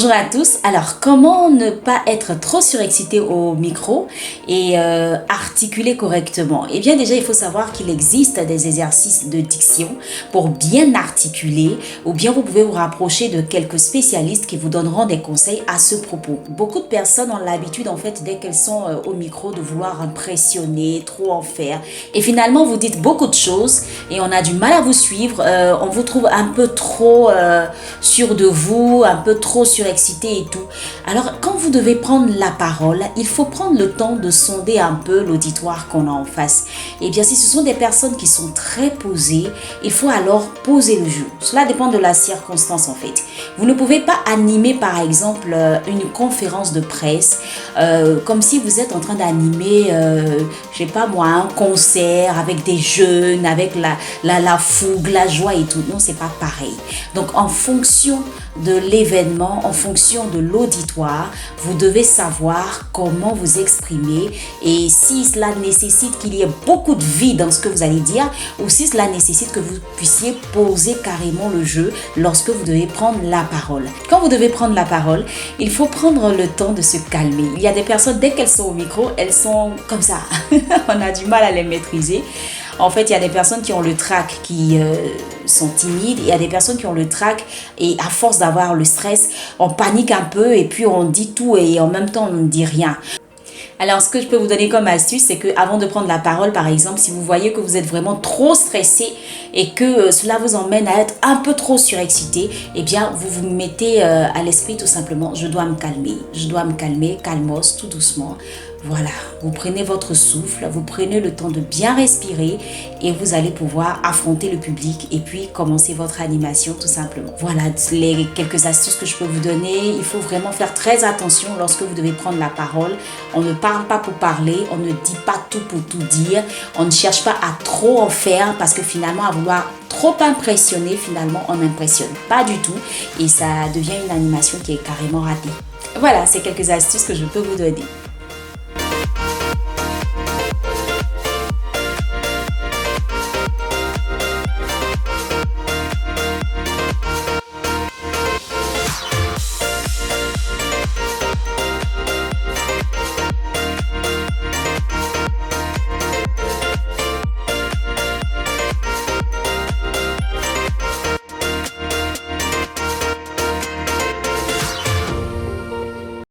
Bonjour à tous. Alors, comment ne pas être trop surexcité au micro et articuler correctement? Eh bien, déjà, il faut savoir qu'il existe des exercices de diction pour bien articuler, ou bien vous pouvez vous rapprocher de quelques spécialistes qui vous donneront des conseils à ce propos. Beaucoup de personnes ont l'habitude, en fait, dès qu'elles sont au micro, de vouloir impressionner, trop en faire. Et finalement, vous dites beaucoup de choses et on a du mal à vous suivre. On vous trouve un peu trop sûr de vous, un peu trop surexcité et tout. Alors, quand vous devez prendre la parole, il faut prendre le temps de sonder un peu l'auditoire qu'on a en face. Et bien, si ce sont des personnes qui sont très posées, il faut alors poser le jeu. Cela dépend de la circonstance en fait. Vous ne pouvez pas animer par exemple une conférence de presse comme si vous êtes en train d'animer, je sais pas moi, un concert avec des jeunes, avec la fougue, la joie et tout. Non, c'est pas pareil. Donc, en fonction de l'événement, en fonction de l'auditoire, vous devez savoir comment vous exprimer et si cela nécessite qu'il y ait beaucoup de vie dans ce que vous allez dire ou si cela nécessite que vous puissiez poser carrément le jeu lorsque vous devez prendre la parole. Quand vous devez prendre la parole, il faut prendre le temps de se calmer. Il y a des personnes, dès qu'elles sont au micro, elles sont comme ça. On a du mal à les maîtriser. En fait, il y a des personnes qui ont le trac, qui sont timides. Il y a des personnes qui ont le trac et à force d'avoir le stress, on panique un peu et puis on dit tout et en même temps, on ne dit rien. Alors, ce que je peux vous donner comme astuce, c'est que avant de prendre la parole, par exemple, si vous voyez que vous êtes vraiment trop stressé et que cela vous emmène à être un peu trop surexcité, eh bien, vous vous mettez à l'esprit tout simplement, je dois me calmer, calmos, tout doucement. Voilà, vous prenez votre souffle, vous prenez le temps de bien respirer et vous allez pouvoir affronter le public et puis commencer votre animation tout simplement. Voilà les quelques astuces que je peux vous donner. Il faut vraiment faire très attention lorsque vous devez prendre la parole. On ne parle pas pour parler, on ne dit pas tout pour tout dire. On ne cherche pas à trop en faire parce que finalement, à vouloir trop impressionner, finalement, on n'impressionne pas du tout et ça devient une animation qui est carrément ratée. Voilà, c'est quelques astuces que je peux vous donner.